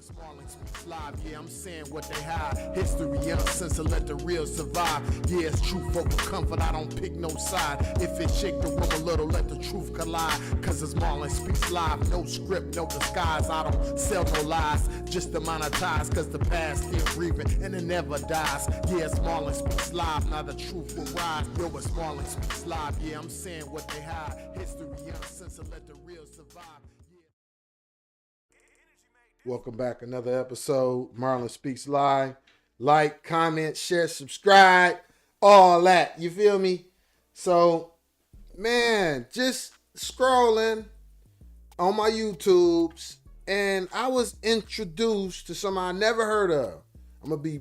Smarling speaks live, yeah, I'm saying what they hide. History uncensored, let the real survive. Yeah, it's truth over comfort, I don't pick no side. If it shake the room a little, let the truth collide. Cause it's Marlon speaks live, no script, no disguise. I don't sell no lies, just to monetize. Cause the past still breathing and it never dies. Yeah, it's Marlon speaks live, now the truth will rise. Yo, it's Marlon speaks live, yeah, I'm saying what they hide. History uncensored, let the real survive. Welcome back, another episode, Marlon Speaks Live. Like, comment, share, subscribe, all that, you feel me? So, man, just scrolling on my YouTubes, and I was introduced to something I never heard of. I'm going to be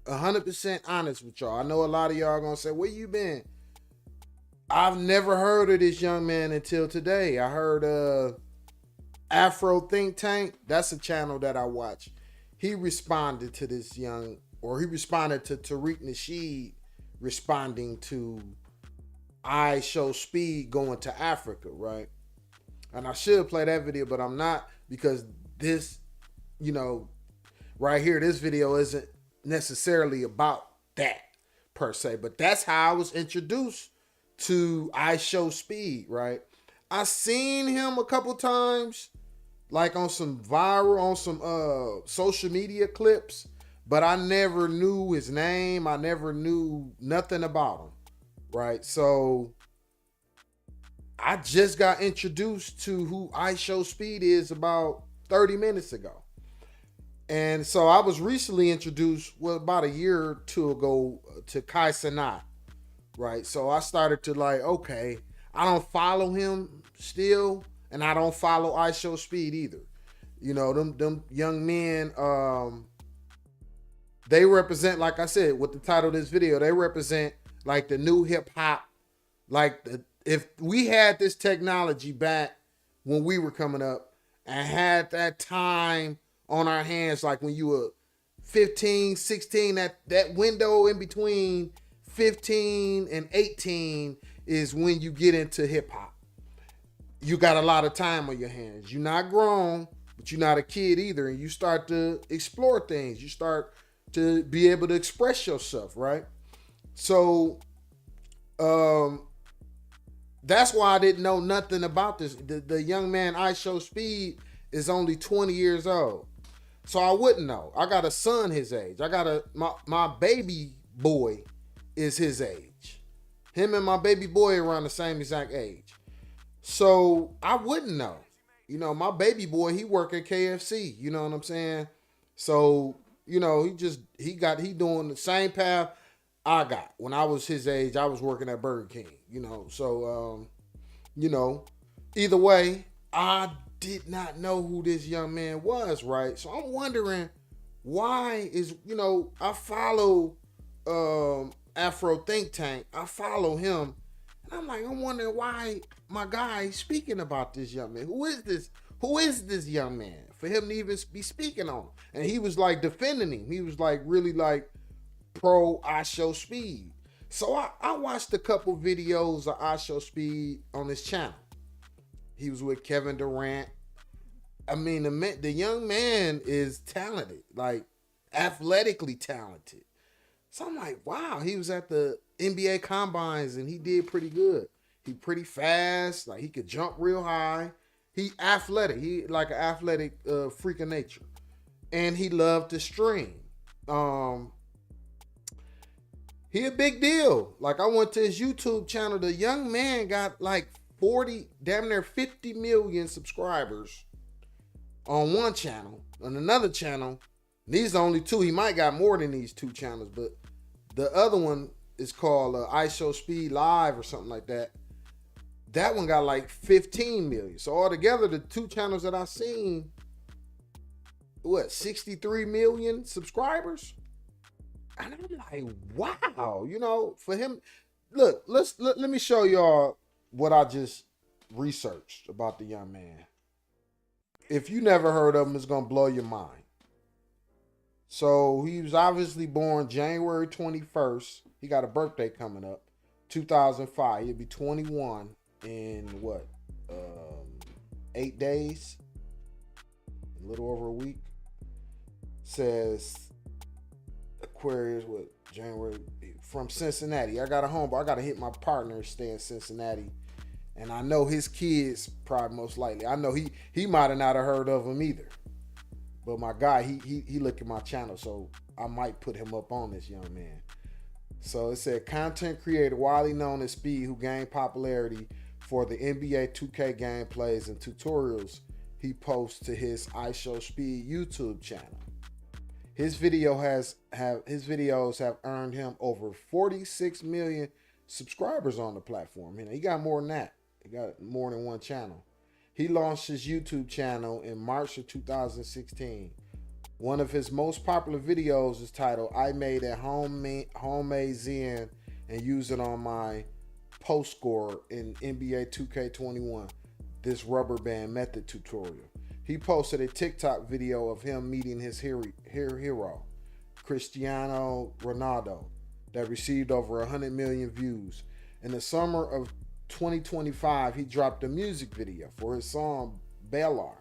100% honest with y'all. I know a lot of y'all are going to say, where you been? I've never heard of this young man until today. I heard Afro Think Tank, that's a channel that I watch. He responded to this he responded to Tariq Nasheed responding to Ishowspeed going to Africa, right? And I should play that video, but I'm not, because this, right here, this video isn't necessarily about that per se, but that's how I was introduced to Ishowspeed, right? I seen him a couple times, like on some social media clips, but I never knew his name. I never knew nothing about him, right? So I just got introduced to who Ishowspeed is about 30 minutes ago. And so I was recently introduced, about a year or two ago, to Cenat, right? So I started to okay, I don't follow him still, and I don't follow Ishowspeed either. Them young men, they represent, like I said, with the title of this video, they represent like the new hip hop. If we had this technology back when we were coming up and had that time on our hands, like when you were 15, 16, that window in between 15 and 18 is when you get into hip hop. You got a lot of time on your hands. You're not grown, but you're not a kid either. And you start to explore things. You start to be able to express yourself, right? So that's why I didn't know nothing about this. The young man Ishowspeed is only 20 years old. So I wouldn't know. I got a son his age. My baby boy is his age. Him and my baby boy are around the same exact age. So I wouldn't know. My baby boy, he work at KFC. You know what I'm saying? So, he doing the same path I got. When I was his age, I was working at Burger King, So, either way, I did not know who this young man was, right? So I'm wondering why is, I follow Afro Think Tank. I follow him. And I'm wondering why my guy is speaking about this young man. Who is this? Who is this young man? For him to even be speaking on him. And he was defending him. He was really pro Ishowspeed. So I watched a couple videos of Ishowspeed on his channel. He was with Kevin Durant. I mean, the young man is talented, athletically talented. So I'm wow, he was at the NBA combines and he did pretty good. He pretty fast, he could jump real high. He athletic. He an athletic freak of nature. And he loved to stream. He a big deal. I went to his YouTube channel. The young man got 40, damn near 50 million subscribers on one channel. On another channel, these are only two. He might got more than these two channels, but the other one is called Ishowspeed Live or something like that. That one got 15 million. So altogether, the two channels that I seen, 63 million subscribers? And I'm wow, for him. Look, let me show y'all what I just researched about the young man. If you never heard of him, it's going to blow your mind. So he was obviously born January 21st. He got a birthday coming up, 2005. He'll be 21 in 8 days? A little over a week. Says Aquarius with January from Cincinnati. I got a home, but I got to hit my partner stay in Cincinnati. And I know his kids probably most likely. I know he might have not have heard of him either. But my guy, he look at my channel, so I might put him up on this young man. So it said content creator widely known as Speed, who gained popularity for the NBA 2K gameplays and tutorials he posts to his Ishowspeed YouTube channel. His videos have earned him over 46 million subscribers on the platform. He got more than that. He got more than one channel. He launched his YouTube channel in March of 2016. One of his most popular videos is titled "I made a homemade Zen and used it on my post scorer in NBA 2K21. This rubber band method tutorial." He posted a TikTok video of him meeting his hero, Cristiano Ronaldo, that received over 100 million views. In the summer of 2025, he dropped a music video for his song Bailar.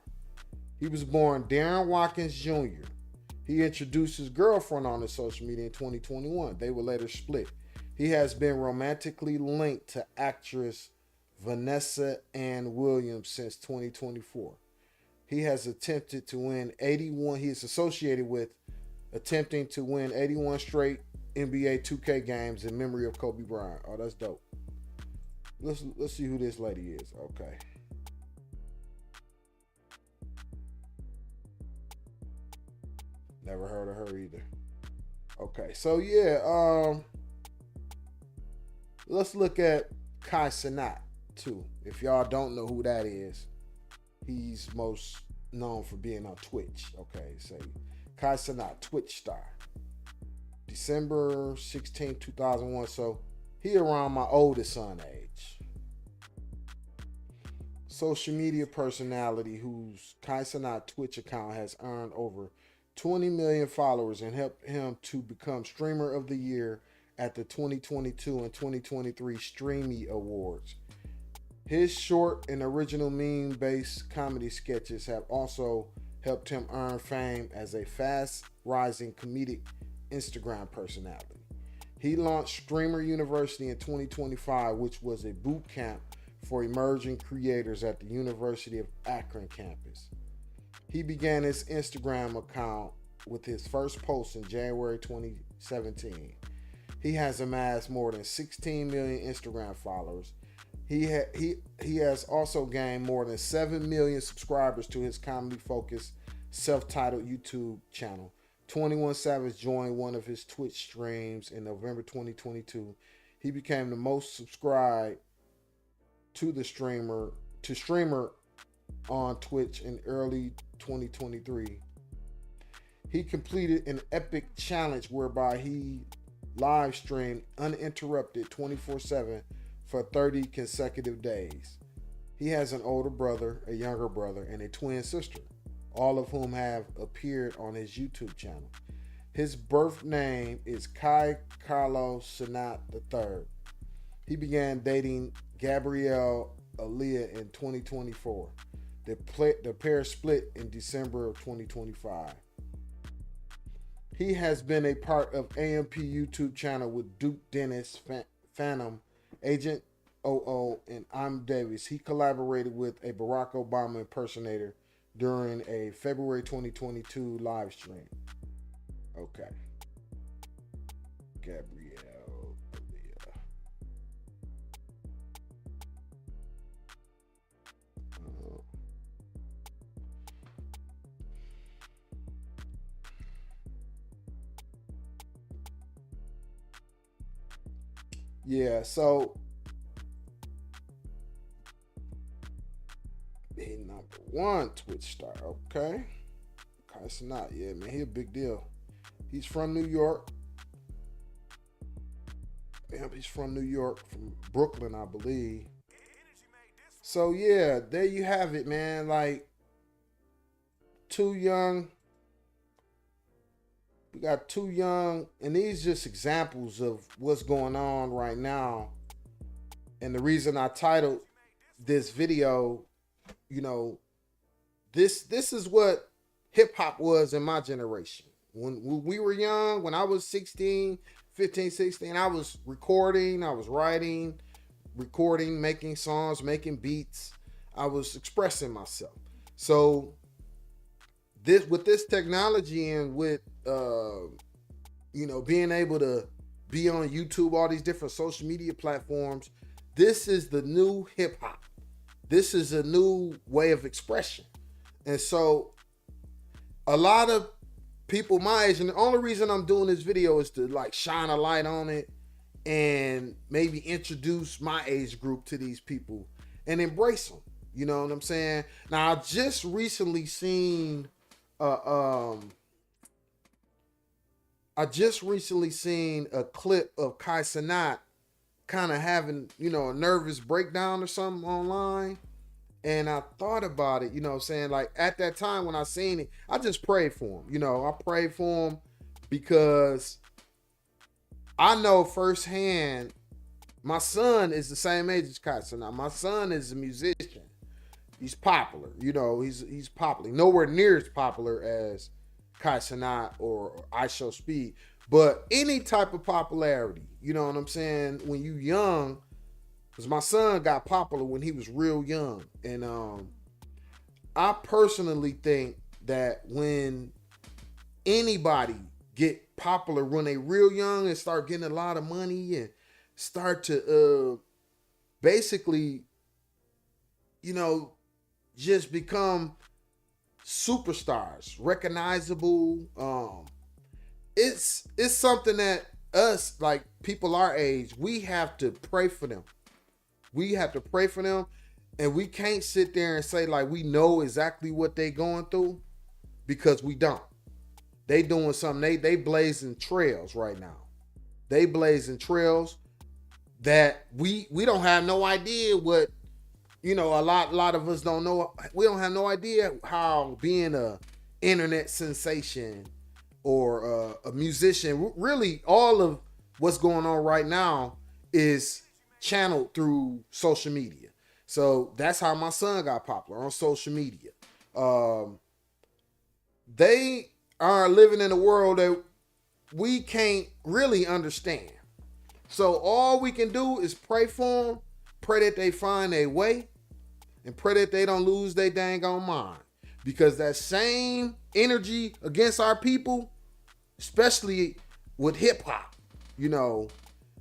He was born Darren Watkins Jr. He introduced his girlfriend on his social media in 2021. They were later split. He has been romantically linked to actress Vanessa Ann Williams since 2024. He has attempted to win 81. He is associated with attempting to win 81 straight NBA 2K games in memory of Kobe Bryant. Oh, that's dope. Let's see who this lady is. Okay. Never heard of her either. Okay, so yeah, let's look at Cenat too. If y'all don't know who that is, he's most known for being on Twitch. Okay, say Cenat, Twitch star. December 16, 2001. So he around my oldest son age. Social media personality whose Cenat Twitch account has earned over 20 million followers and helped him to become Streamer of the Year at the 2022 and 2023 Streamy Awards. His short and original meme-based comedy sketches have also helped him earn fame as a fast-rising comedic Instagram personality. He launched Streamer University in 2025, which was a boot camp for emerging creators at the University of Akron campus. He began his Instagram account with his first post in January 2017. He has amassed more than 16 million Instagram followers. He has also gained more than 7 million subscribers to his comedy-focused self-titled YouTube channel. 21 Savage joined one of his Twitch streams in November 2022. He became the most subscribed to streamer on Twitch in early 2023. He completed an epic challenge whereby he live streamed uninterrupted 24/7 for 30 consecutive days. He has an older brother, a younger brother, and a twin sister, all of whom have appeared on his YouTube channel. His birth name is Kai Carlos Cenat III. He began dating Gabrielle Aaliyah in 2024. The pair split in December of 2025. He has been a part of AMP YouTube channel with Duke Dennis, Phantom, Agent 00, and I'm Davis. He collaborated with a Barack Obama impersonator during a February 2022 live stream. Okay. Gabrielle Aaliyah. Yeah, so he number one Twitch star, okay? Kai Cenat, yeah, man, he a big deal. He's from New York. Yeah, he's from New York, from Brooklyn, I believe. So yeah, there you have it, man. Like, too young. We got too young, and these just examples of what's going on right now. And the reason I titled this video, you know, this is what hip hop was in my generation. When we were young, when I was 16, 15, 16, I was recording, I was writing, recording, making songs, making beats. I was expressing myself. So this with this technology and with being able to be on YouTube, all these different social media platforms, this is the new hip hop. This is a new way of expression. And so a lot of people my age, and the only reason I'm doing this video is to like shine a light on it and maybe introduce my age group to these people and embrace them. You know what I'm saying? Now I just recently seen a clip of Cenat kind of having, a nervous breakdown or something online. And I thought about it, saying like at that time when I seen it, I just prayed for him. I prayed for him because I know firsthand my son is the same age as Cenat. My son is a musician. He's popular, he's popular. Nowhere near as popular as Cenat or Ishowspeed, but any type of popularity, you know what I'm saying? When you young, because my son got popular when he was real young. And I personally think that when anybody get popular when they real young and start getting a lot of money and start to basically, just become superstars, recognizable. It's something that us, like people our age, we have to pray for them. We have to pray for them, and we can't sit there and say like we know exactly what they going through, because we don't. They doing something. They blazing trails right now. They blazing trails that we don't have no idea what. A lot of us don't know. We don't have no idea how being a internet sensation or a musician, really all of what's going on right now is channeled through social media. So that's how my son got popular, on social media. They are living in a world that we can't really understand. So all we can do is pray for them, pray that they find a way, and pray that they don't lose their dang on mind. Because that same energy against our people, especially with hip hop,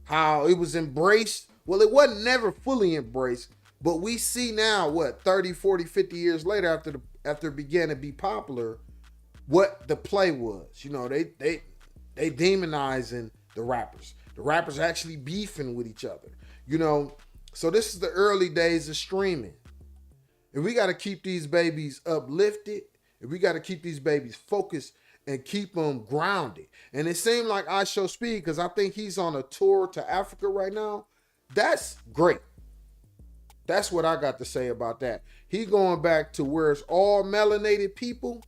how it was embraced. Well, it wasn't never fully embraced, but we see now, 30, 40, 50 years later, after it began to be popular, what the play was. They demonizing the rappers. The rappers actually beefing with each other. So this is the early days of streaming. And we got to keep these babies uplifted. And we got to keep these babies focused and keep them grounded. And it seemed like Ishowspeed, because I think he's on a tour to Africa right now. That's great. That's what I got to say about that. He going back to where it's all melanated people.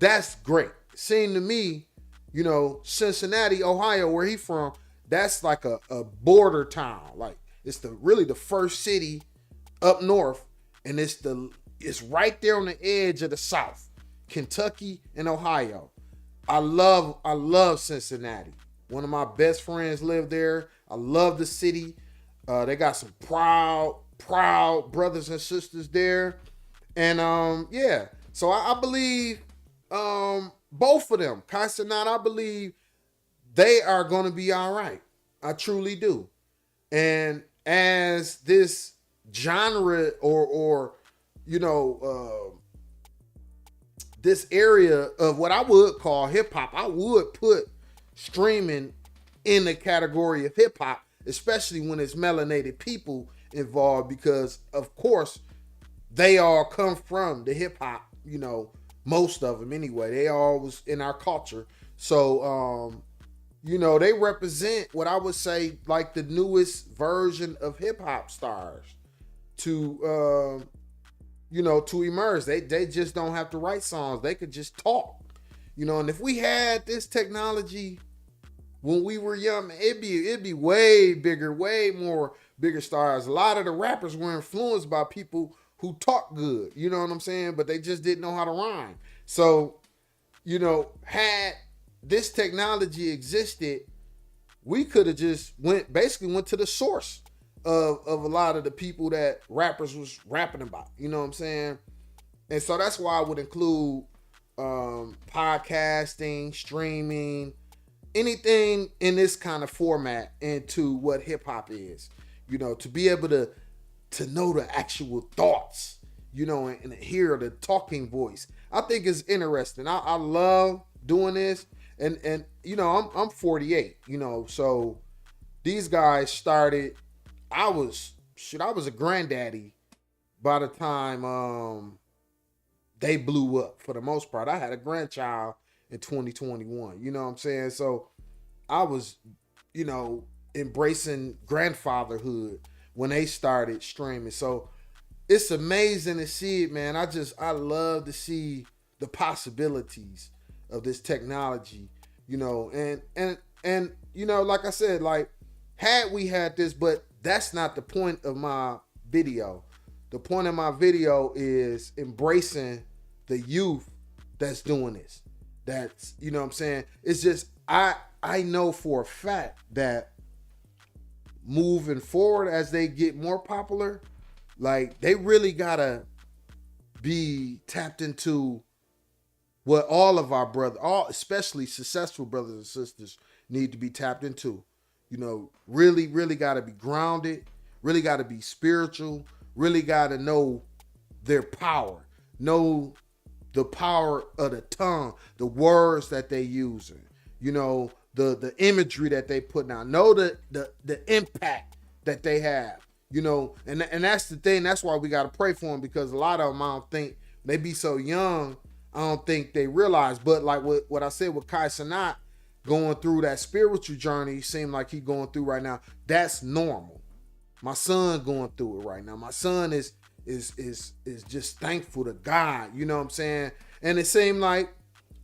That's great. Seemed to me, Cincinnati, Ohio, where he from, that's like a border town. Like it's really the first city up north. And it's right there on the edge of the South, Kentucky and Ohio. I love Cincinnati. One of my best friends live there. I love the city. They got some proud brothers and sisters there. And yeah, so I believe both of them, Cenat, I believe they are going to be all right. I truly do. And as this genre or this area of what I would call hip hop, I would put streaming in the category of hip hop, especially when it's melanated people involved, because of course they all come from the hip hop, most of them anyway. They all was in our culture. So they represent what I would say like the newest version of hip hop stars to to emerge. They just don't have to write songs. They could just talk. And if we had this technology when we were young, it'd be way bigger, way more bigger stars. A lot of the rappers were influenced by people who talk good, you know what I'm saying? But they just didn't know how to rhyme. So Had this technology existed, we could have just went to the source of a lot of the people that rappers was rapping about. You know what I'm saying? And so that's why I would include podcasting, streaming, anything in this kind of format into what hip hop is. To be able to know the actual thoughts, and hear the talking voice. I think it's interesting. I love doing this. And I'm 48, so these guys started, I was a granddaddy by the time they blew up for the most part. I had a grandchild in 2021, you know what I'm saying? So I was, embracing grandfatherhood when they started streaming. So it's amazing to see it, man. I love to see the possibilities of this technology, and like I said, like, had we had this, but that's not the point of my video. The point of my video is embracing the youth that's doing this. That's, what I'm saying? It's just, I know for a fact that moving forward as they get more popular, like, they really gotta be tapped into what all of our brothers, especially successful brothers and sisters, need to be tapped into. Really, really got to be grounded, really got to be spiritual, really got to know their power, know the power of the tongue, the words that they using, the imagery that they put out, know the impact that they have, and that's the thing. That's why we got to pray for them, because a lot of them, I don't think, they be so young, I don't think they realize. But like what I said with Cenat, going through that spiritual journey, seem like he going through right now, that's normal. My son going through it right now. My son is just thankful to God, you know what I'm saying? And it seemed like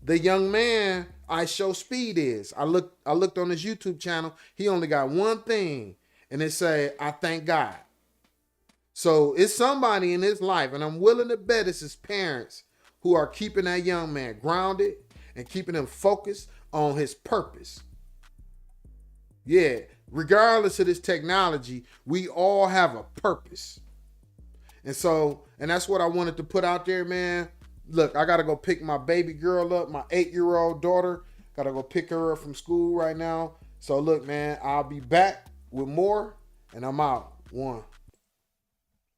the young man Ishowspeed is. I looked on his YouTube channel. He only got one thing, and it say, I thank God. So it's somebody in his life, and I'm willing to bet it's his parents, who are keeping that young man grounded and keeping him focused on his purpose. Yeah, regardless of this technology, we all have a purpose. And that's what I wanted to put out there, man. Look, I got to go pick my baby girl up, my 8-year-old daughter. Got to go pick her up from school right now. So look, man, I'll be back with more, and I'm out. One.